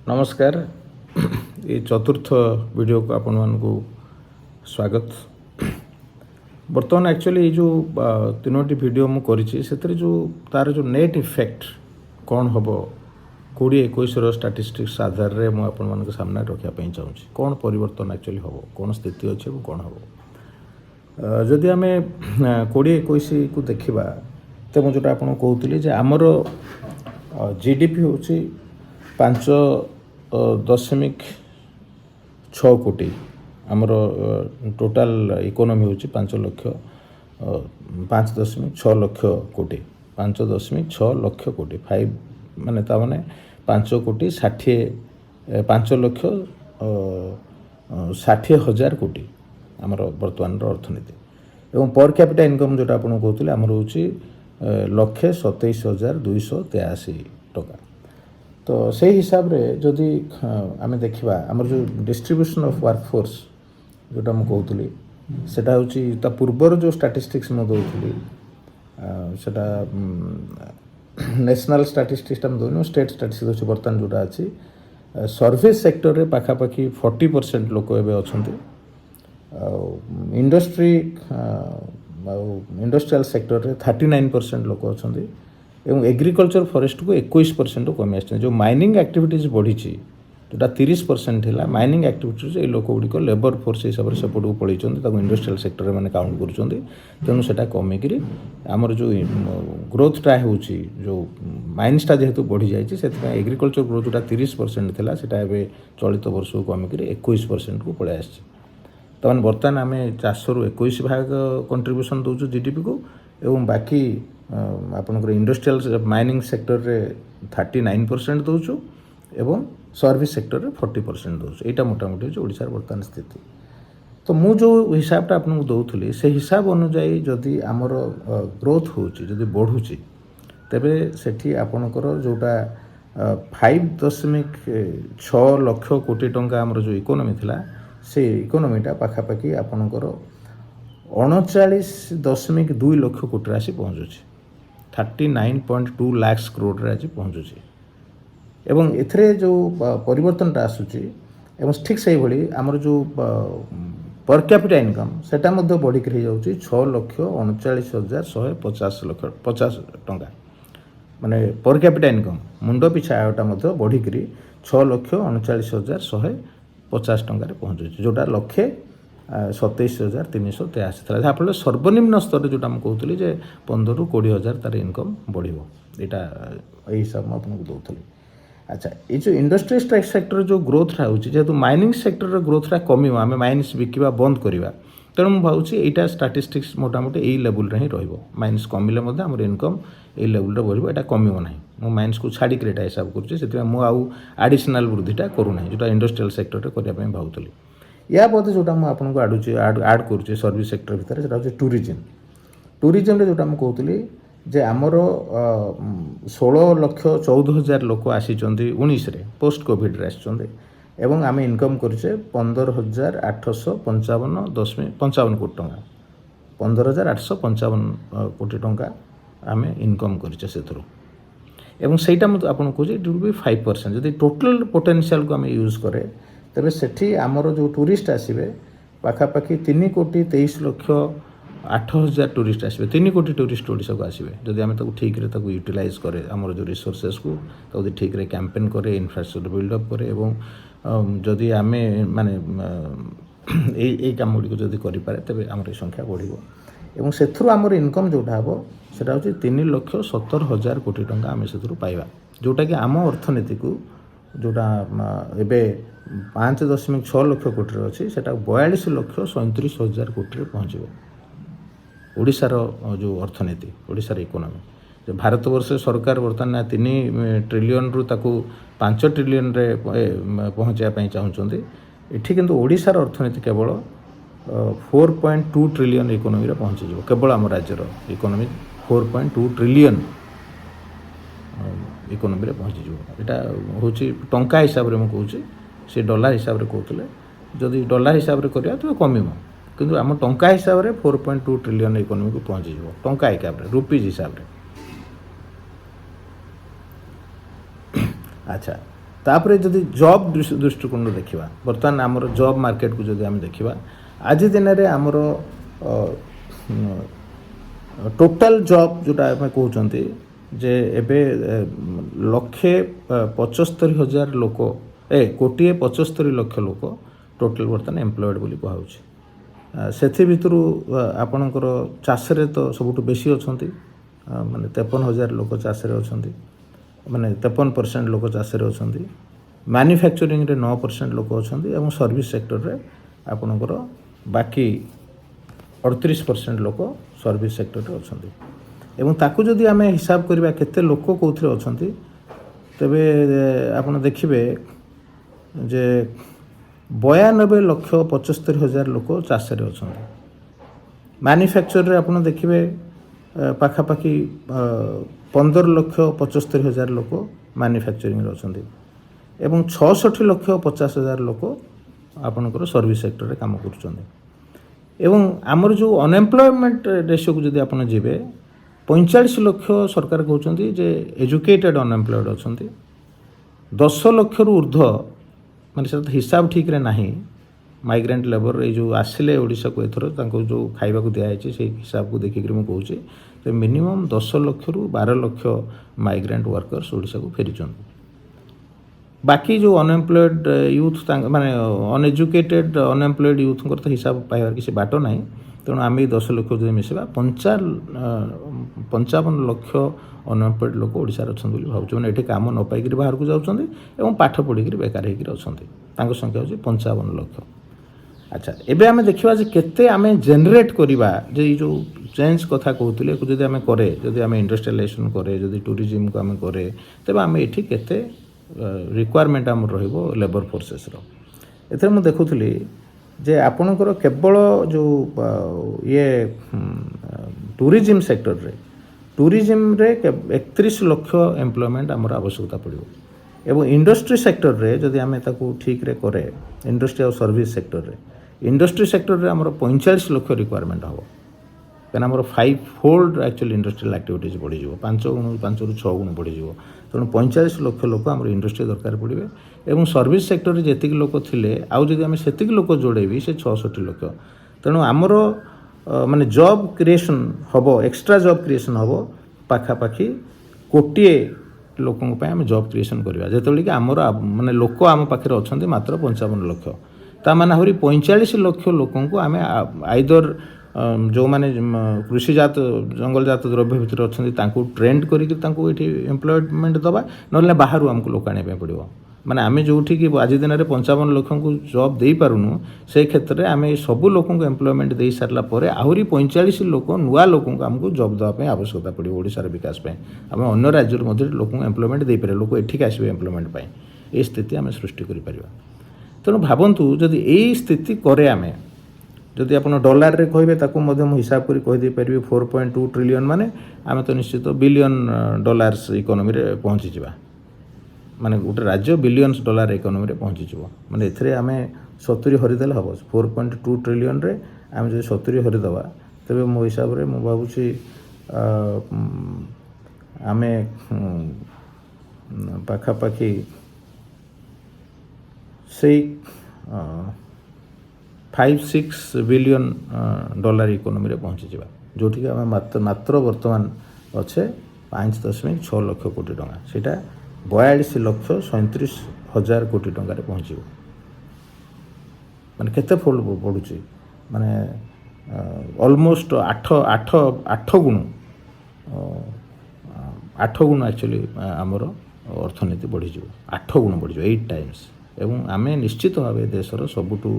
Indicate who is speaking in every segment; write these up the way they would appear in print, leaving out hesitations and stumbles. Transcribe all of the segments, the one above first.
Speaker 1: नमस्कार ये चतुर्थ वीडियो को आपण मानकु स्वागत। बर्तमान एक्चुअली जो तीनोटी वीडियो मु करिछि सेतरे जो तार जो नेट इफेक्ट कौन हम 2021 स्टाटिस्टिक्स आधार रे मु आपण मानक सामने रखिया पई चाहूछि कौन परिवर्तन एक्चुअली हम कौन स्थिति अछि और कौन हम जदि आमे 2021 को देखिबा तो मु जोटा आपण कहउतली जे हमर जीडीपी होछि 5.6 कोटी आमर टोटाल इकोनॉमी होची 5.6 लक्ष कोटी 5.6 लक्ष कोटी 5 माने ता माने 5 कोटी 5 लक्ष 60,000 कोटी आमर वर्तमान अर्थनीति एवं पर कैपिटा इनकम जोटा आपण कहउतले आमर होची 1,27,283 टका। तो से हिसाब रे जदि आमे देखिबा हमर जो डिस्ट्रीब्यूशन ऑफ वर्कफोर्स जोटा हम कहउतली सेटा होची ता पूर्वर जो स्टैटिस्टिक्स म दउतली सेटा नेशनल स्टैटिस्टिक्स हम दोनो स्टेट स्टैटिस्टिक्स होची वर्तमान जोटा अछि सर्विस सेक्टर रे पाखा पाखी 40% लोक एबे अछंती इंडस्ट्री इंडस्ट्रियल सेक्टर रे 39% लोक अछंती एवं एग्रीकल्चर फॉरेस्ट को 21% कमी आस जो माइनिंग एक्टिविटीज बढ़ी जोटा 30% है माइनिंग एक्टिविटीज ये लोक गुड़िक लेबर फोर्स हिसाब से सपोर्ट को पड़े इंडस्ट्रियल सेक्टर मैंने काउंट कर तेणु से कमिक आमर जो ग्रोथटा हो जो माइन्सटा जेहेतु बढ़ी जाए एग्रीकल्चर ग्रोथ जोटा 30% था से चलित वर्ष को कमिक 21% को पलि आस बर्तमान आम 400 ରୁ 21 भाग कंट्रीब्यूशन दौचु जीडीपी को एवं बाकी आपनकर इंडस्ट्रियल माइनिंग सेक्टर रे 39% दौचु एवं सर्विस सेक्टर रे 40% दौचु एटा मोटा मोटी जो ओडिसा वर्तमान स्थिति। तो मु जो हिसाबटा आपन को दउथली से हिसाब अनुसार जदि आमर ग्रोथ होची जदि बढ़ुची तबे सेठी आपनकर जोटा 5.6 लाख कोटी टंका आमर जो इकोनॉमी थिला से इकोनॉमीटा पाखापाखि आपनकर 39.2 लाख कोटी राशि पहुँचुची 39.2 लाख करोड़ राशि पहुँचुची एवं एथरे जो परिवर्तनटा आसुची एवं ठीक से भली आमर जो पर कैपिटा इनकम सेटा मध्ये बढ़ी कर जाउची 6,39,150 टंका माने पर कैपिटा इनकम मुंड पिछा आयटा मध्ये बढ़ी कर 6,39,150 टंका रे पहुँचुची जोटा लक्षे 27,383 था जहाँफल सर्वनिम्न स्तर जोटा हम कहते जे 15 ରୁ 20,000 तार इनकम बढ़ो यहाँ यही हिसाब में आपको दूसरी। अच्छा ये जो इंडस्ट्री सेक्टर जो ग्रोथटा हो जेहेतु माइनिंग सेक्टर ग्रोथटा कम आम माइन्स बिकवा बंद करवा तेणु मुझे भावुँ यहाँ स्टाटिस्टिक्स मोटामोटी यही लेवल रे ही रमिन्स कमिले आम इनकम यही लेवल बढ़ो यहाँ कमिब ना मो माइन्स को छाड़ी यहाँ हिसाब करुँचे मुझे आडिशनल वृद्धिटा करूना जोटा इंडस्ट्रियल सेक्टर करने भावुली। या बदे जोटा मुझे आपको आड करुचे सर्विस सेक्टर भितर से टूरिज्म टूरिज्म रे जोटा मुझे कहती जे आमर 16,14,000 लोक आसी 19 पोस्ट कोविड रे आसछन्ते एवं आम इनकम करुचे 15,855.55 कोटी टंका 15,855 कोटी टंका आम इनकम करुचे से एवं सहीटा मुझे आपको कहूँ इट विल बी 5% जदि टोटल पोटेंशियल को आम यूज करे तेरे सेठी आमर जो टूरिस्ट आसबे पाखापाखि 3,23,08,000 टूरिस्ट आसबे 3 कोटी टूरिस्ट ओडिशा को आसबे जदि आम ठीक रे यूटिलाइज करे आमर जो रिसोर्सेस को ठीक रे कैंपेन करे इंफ्रास्ट्रक्चर बिल्डअप करे एवं जदि आम माने यही काम गुड़ी जदि करें तेज आम संख्या बढ़ो एवं से आमर इनकम जोटा हम सेटा हूँ 3,70,000 कोटी टंका आम से पाइबा जोटा कि आम अर्थनीति को जोटा एबे 5.6 लाख कोटी अच्छी से 42,37,000 कोटी पहुँचो ओडिशार जो अर्थनीति ओडिशार इकोनॉमी जो भारत वर्ष सरकार बर्तमान 3 ट्रिलियन रु ताकू 5 ट्रिलियन रे पहुँचापी चाहते ये किंतु ओडिशार अर्थनीति केवल 4.2 ट्रिलियन इकोनॉमी रे पहुँची केवल आम राज्यर इकोनॉमी 4.2 ट्रिलियन इकोनॉमी रे पहुँची यहाँ हूँ टंका हिसाब से मुझे से डॉलर हिसाब से कहते जदि डॉलर हिसाब से करा तो कमिब किंतु आम टंका हिसाब से 4.2 ट्रिलियन इकोनॉमी को पहुँची टंका हिसाब से रुपीज हिसाब से। अच्छा तापरे जदि जॉब दृष्टिकोण देखा बर्तमान आमर जॉब मार्केट को जदि आम देखा आज दिन में आमर टोटाल जॉब जोटा आम कहते जे एबे लक्षे 75,000 लोक कोटिए 75 लक्ष लोक टोटाल बर्तमान एम्प्लॉयड बोली कहुच्छे से भितर आपणकर चाषे तो सबुठ बेसी अच्छा माने 53,000 लोक चाषे अच्छा माने 53% लोक चाषे अच्छा मैन्युफैक्चरिंग रे 9% लोक अच्छा सर्विस सेक्टर रे आपणकर बाकी 38% लोक सर्विस सेक्टर रे अच्छा एवं ताकू जदि आम हिसाब करवा केते लोक कौन अच्छा तेबे आपण देखिए जे 92,75,000 लोक चाषे अच्छा मैन्युफैक्चर रे आपण देखिए पाखापाखि 15,75,000 लोक मैन्युफैक्चरिंग अच्छा एवं 66,50,000 लोक आपणकर सर्विस सेक्टर रे काम कर एवं आमर जो अनएम्प्लॉयमेंट रेशियो को जदि आपण जीवे 45 लक्ष सरकार कहते जे एजुकेटेड अनएम्प्लॉयड अच्छा 10 लक्ष रु ऊर्ध्व माने से हिसाब ठीक रे नाही माइग्रेंट लेबर ये जो आसिले ओडिशा को एथर तांको जो खाइबा को दिया है से हिसाब को देखिक मु कहूँ तो मिनिमम 10 लक्ष रु 12 लक्ष माइग्रेंट वर्कर्स ओडिशा को फेरी बाकी जो अनएम्प्लॉयड यूथ माने अनएजुकेटेड अनएम्प्लॉयड यूथ तो हिसाब पाइबार किसी बाट ना तेणु आम 10 लक्ष जो मिसवा 55 लक्ष अनएम्प्लॉयड लोक ओडिशार अच्छा भावुँ मैंने ये कम न पाई बाहर को जाऊँ पाठ पढ़ी बेकार होकर संख्या हूँ 55 लक्ष। अच्छा एबे आमे देखिबा जे केते आमे जनरेट करिबा जे जो चेंज कथा कहउतिले को जदि आमे करे जदि आमे इंडस्ट्रियलाइजेशन करे जदि टूरिज्म को आमे करे तबे आमे एठी केते रिक्वायरमेंट आम रहिबो लेबर फोर्सेस रो एथे मु देखुथली जे आपणकर केवल जो ये टूरिज्म सेक्टर रे टूरिज्म रे 31 लक्ष एम्प्लॉयमेंट आमर आवश्यकता पड़ो एवं इंडस्ट्री सेक्टर रे जदि आमे ताकू ठीक रे करे इंडस्ट्री और सर्विस सेक्टर रे इंडस्ट्री सेक्टर रे आमर 45 लक्ष रिक्वायरमेंट हम कहीं आमर 5 फोल्ड एक्चुअली इंडस्ट्रियल एक्टिविटीज बढ़ी 5 रु 6 गुण बढ़ी तेणु 45 लक्ष लोक आम इंडस्ट्री दरकार पड़े एवं सर्विस सेक्टर रे जेतिक लोक थिले आउ जदि आमे सेतिक लोक जोड़ेबी से 66 लक्ष तेणु आमर माने जॉब क्रिएशन हम एक्स्ट्रा जॉब क्रिएशन हम पाखापाखि कोटिए लोकों आम जॉब क्रिएशन करवा जिते कि आमर माने लोक आम पाखे अच्छा मात्र 55 लक्ष ता माने आहरी 45 लक्ष लोकों को आम आइदर जो माने कृषिजात जंगलजात द्रव्य भितर अच्छा ट्रेंड करके एम्प्लॉयमेंट दबा ना बाहर आमको लोक आने पड़ो माने आम जो आज दिन में 55 लक्ष को जॉब दे पारुनु से क्षेत्र में आम सबू लोक एम्प्लॉयमेंट दे सारापर आहरी 45 लोक नुआ लोक आमको जॉब देवाई आवश्यकता पड़ो ओडिशार विकास आम अन्य राज्य लोक एम्प्लॉयमेंट दे पारे लोक एठिक आसबे एम्प्लॉयमेंट ये स्थिति आम सृष्टि करें तेणु भावतु जदि यही स्थिति करे आम जदि आप डॉलर रे कहे ताकू हिसाब कर कहीदे पारि 4.2 ट्रिलियन माने आम तो निश्चित बिलियन डॉलर्स इकोनॉमी रे पहुँची जावा माने गोटे राज्य बिलियंस डॉलर इकोनॉमी रे पहुँची जाव माने एथरे आम 70 हरिदेले हम 4.2 ट्रिलियन रे आम जो 70 हरिदवा तेरे मो हिसाब रे मु भावुची आम पाखापाखि से 5-6 बिलियन डॉलर इकोनॉमी रे पहुँची जावा जोठी आम मात्र वर्तमान अच्छे 5.6 लक्ष कोटी टंका सेटा 42,37,000 कोटी टंका पहुँच माने केते फोल्ड बढ़ुची माने ऑलमोस्ट 8 गुण 8 गुण एक्चुअली आमर अर्थनीति बढ़ी 8 गुण बढ़ी 8 टाइम्स एवं आमे निश्चित भाव देशर सबुठू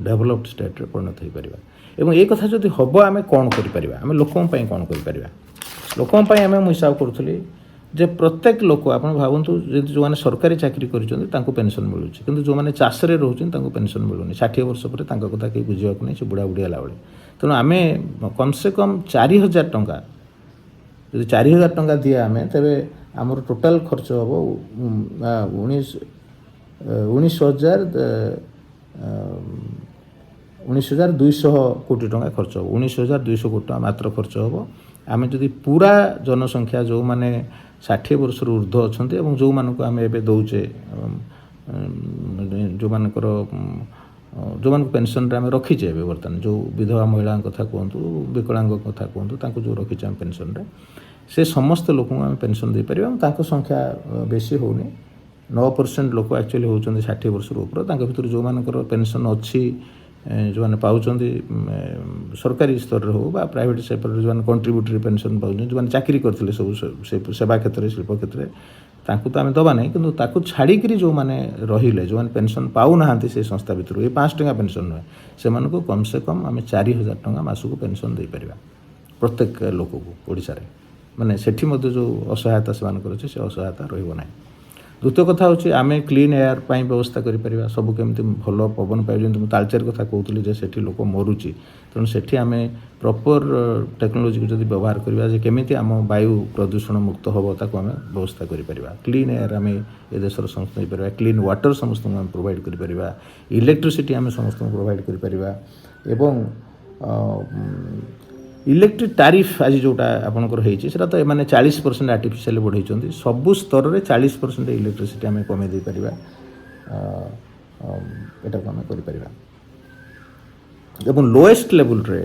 Speaker 1: डेभलप्ड स्टेट रे परिणत हो पारिबा एवं ये कथा जदि हबो आमे कोन करि परिबा आमे लोकन पई कोन करि परिबा लोकन पई आमे हिसाब करथुली जे प्रत्येक लोक आप भावतु जो मैंने सरकारी चाकरी कर पेंशन मिलूँ कि जो मैंने चाषे रोचे पेंशन मिलूनी 60 वर्ष पर कथा कहीं बुझाक नहीं से बुढ़ा बुढ़ी है तेणु आम कम से कम 4,000 टंका जो 4,000 टंका दिए आम तेरे आमर टोटाल खर्च हम 19,200 कोटी टंका खर्च हम 19,200 कोटी टंका मात्र खर्च हम आम जदि पूरा जनसंख्या जो माने 60 वर्ष ऊर्ध्व अच्छा जो मानक आम ए दौचे ଯେଉଁମାନଙ୍କର ଯେଉଁମାନଙ୍କୁ ପେନ୍ସନ୍ରେ ଆମେ ରଖିଛେ ଏବେ ବର୍ତ୍ତମାନ ଯେଉଁ ବିଧବା ମହିଳାଙ୍କ କଥା କୁହନ୍ତୁ, ବିକଳାଙ୍ଗ କଥା କୁହନ୍ତୁ, ତାଙ୍କୁ ଯେଉଁ ରଖିଛେ ଆମେ ପେନ୍ସନ୍ରେ, ସେ ସମସ୍ତ ଲୋକଙ୍କୁ ଆମେ ପେନ୍ସନ୍ ଦେଇପାରିବା। ଏବଂ ତାଙ୍କ ସଂଖ୍ୟା ବେଶୀ ହେଉନି, 9% ଲୋକ ଆକ୍ଚୁଆଲି ହେଉଛନ୍ତି 60 ବର୍ଷରୁ ଉପରେ। ତାଙ୍କ ଭିତରୁ ଯେଉଁମାନଙ୍କର ପେନ୍ସନ୍ ଅଛି, ଯେଉଁମାନେ ପାଉଛନ୍ତି ସରକାରୀ ସ୍ତରରେ ହେଉ ବା ପ୍ରାଇଭେଟ୍ ସେକ୍ଟରରେ ଯେଉଁମାନେ କଣ୍ଟ୍ରିବ୍ୟୁଟରୀ ପେନ୍ସନ୍ ପାଉଛନ୍ତି, ଯେଉଁମାନେ ଚାକିରି କରିଥିଲେ ସବୁ ସେବା କ୍ଷେତ୍ରରେ, ଶିଳ୍ପ କ୍ଷେତ୍ରରେ, ତାଙ୍କୁ ତ ଆମେ ଦେବା ନାହିଁ। କିନ୍ତୁ ତାକୁ ଛାଡ଼ିକିରି ଯେଉଁମାନେ ରହିଲେ, ଯେଉଁମାନେ ପେନ୍ସନ୍ ପାଉନାହାନ୍ତି ସେଇ ସଂସ୍ଥା ଭିତରୁ, ଏ 5 ଟଙ୍କା ପେନ୍ସନ୍ ନୁହେଁ, ସେମାନଙ୍କୁ କମ୍ ସେ କମ୍ ଆମେ 4000 ଟଙ୍କା ମାସକୁ ପେନ୍ସନ୍ ଦେଇପାରିବା ପ୍ରତ୍ୟେକ ଲୋକକୁ ଓଡ଼ିଶାରେ। ମାନେ ସେଠି ମଧ୍ୟ ଯେଉଁ ଅସହାୟତା ସେମାନଙ୍କର ଅଛି, ସେ ଅସହାୟତା ରହିବ ନାହିଁ। ଦ୍ୱିତୀୟ କଥା ହେଉଛି ଆମେ କ୍ଲିନ୍ ଏୟାର ପାଇଁ ବ୍ୟବସ୍ଥା କରିପାରିବା। ସବୁ କେମିତି ଭଲ ପବନ ପାଇବ, ଯେମିତି ମୁଁ ତାଳଚେର କଥା କହୁଥିଲି ଯେ ସେଠି ଲୋକ ମରୁଛି, ତେଣୁ ସେଠି ଆମେ ପ୍ରପର୍ ଟେକ୍ନୋଲୋଜିକୁ ଯଦି ବ୍ୟବହାର କରିବା ଯେ କେମିତି ଆମ ବାୟୁ ପ୍ରଦୂଷଣ ମୁକ୍ତ ହେବ, ତାକୁ ଆମେ ବ୍ୟବସ୍ଥା କରିପାରିବା। କ୍ଲିନ୍ ଏୟାର ଆମେ ଏ ଦେଶର ସମସ୍ତଙ୍କୁ ଦେଇପାରିବା, କ୍ଲିନ୍ ୱାଟର ସମସ୍ତଙ୍କୁ ଆମେ ପ୍ରୋଭାଇଡ଼ କରିପାରିବା, ଇଲେକ୍ଟ୍ରିସିଟି ଆମେ ସମସ୍ତଙ୍କୁ ପ୍ରୋଭାଇଡ଼ କରିପାରିବା। ଏବଂ ଇଲେକ୍ଟ୍ରିକ୍ ଟାରିଫ୍ ଆଜି ଯେଉଁଟା ଆପଣଙ୍କର ହେଇଛି, ସେଇଟା ତ ଏମାନେ 40% ଆର୍ଟିଫିସିଆଲି ବଢ଼େଇଛନ୍ତି। ସବୁ ସ୍ତରରେ 40% ଇଲେକ୍ଟ୍ରିସିଟି ଆମେ କମେଇ ଦେଇପାରିବା, ଏଟାକୁ ଆମେ କରିପାରିବା। ଏବଂ ଲୋଏଷ୍ଟ ଲେବୁଲ୍ରେ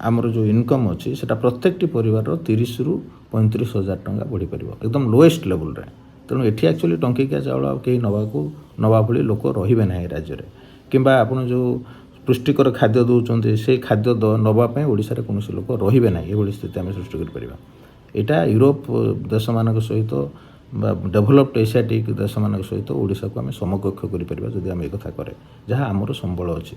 Speaker 1: ଆମର ଯେଉଁ ଇନକମ୍ ଅଛି, ସେଇଟା ପ୍ରତ୍ୟେକଟି ପରିବାରର 30ରୁ 35,000 ଟଙ୍କା ବଢ଼ିପାରିବ, ଏକଦମ ଲୋଏଷ୍ଟ ଲେବୁଲ୍ରେ। ତେଣୁ ଏଠି ଆକ୍ଚୁଆଲି ଟଙ୍କିକିଆ ଚାଉଳ ଆଉ କେହି ନେବା ଭଳି ଲୋକ ରହିବେ ନାହିଁ ରାଜ୍ୟରେ। କିମ୍ବା ଆପଣ ଯେଉଁ ପୁଷ୍ଟିକର ଖାଦ୍ୟ ଦେଉଛନ୍ତି, ସେଇ ଖାଦ୍ୟ ନେବା ପାଇଁ ଓଡ଼ିଶାରେ କୌଣସି ଲୋକ ରହିବେ ନାହିଁ, ଏଭଳି ସ୍ଥିତି ଆମେ ସୃଷ୍ଟି କରିପାରିବା। ଏଇଟା ୟୁରୋପ ଦେଶମାନଙ୍କ ସହିତ ବା ଡେଭଲପ୍ଡ ଏସିଆଟିକ୍ ଦେଶମାନଙ୍କ ସହିତ ଓଡ଼ିଶାକୁ ଆମେ ସମକକ୍ଷ କରିପାରିବା ଯଦି ଆମେ ଏକଥା କରେ, ଯାହା ଆମର ସମ୍ବଳ ଅଛି।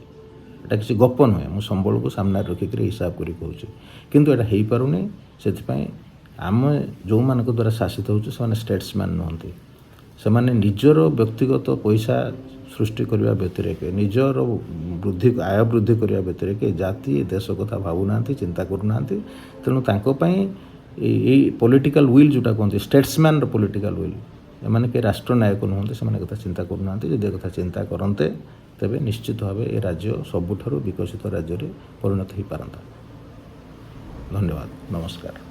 Speaker 1: ଏଇଟା କିଛି ଗପ ନୁହେଁ, ମୁଁ ସମ୍ବଳକୁ ସାମ୍ନାରେ ରଖିକରି ହିସାବ କରି କହୁଛି। କିନ୍ତୁ ଏଇଟା ହେଇପାରୁନି। ସେଥିପାଇଁ ଆମେ ଯେଉଁମାନଙ୍କ ଦ୍ୱାରା ଶାସିତ ହେଉଛୁ, ସେମାନେ ଷ୍ଟେଟ୍ସମ୍ୟାନ୍ ନୁହନ୍ତି। ସେମାନେ ନିଜର ବ୍ୟକ୍ତିଗତ ପଇସା ସୃଷ୍ଟି କରିବା ବ୍ୟତିରେକ, ନିଜର ଆୟ ବୃଦ୍ଧି କରିବା ବ୍ୟତିରେକ ଜାତି ଦେଶ କଥା ଭାବୁନାହାନ୍ତି, ଚିନ୍ତା କରୁନାହାନ୍ତି। ତେଣୁ ତାଙ୍କ ପାଇଁ ଏଇ ପଲିଟିକାଲ୍ ୱିଲ୍ ଯେଉଁଟା କୁହନ୍ତି, ଷ୍ଟେଟ୍ସମ୍ୟାନ୍ର ପଲିଟିକାଲ୍ ୱିଲ୍, ଏମାନେ କେହି ରାଷ୍ଟ୍ରନାୟକ ନୁହନ୍ତି, ସେମାନେ କଥା ଚିନ୍ତା କରୁନାହାନ୍ତି। ଯଦି ଏ କଥା ଚିନ୍ତା କରନ୍ତେ, ତେବେ ନିଶ୍ଚିତ ଭାବେ ଏ ରାଜ୍ୟ ସବୁଠାରୁ ବିକଶିତ ରାଜ୍ୟରେ ପରିଣତ ହୋଇପାରନ୍ତା। ଧନ୍ୟବାଦ, ନମସ୍କାର।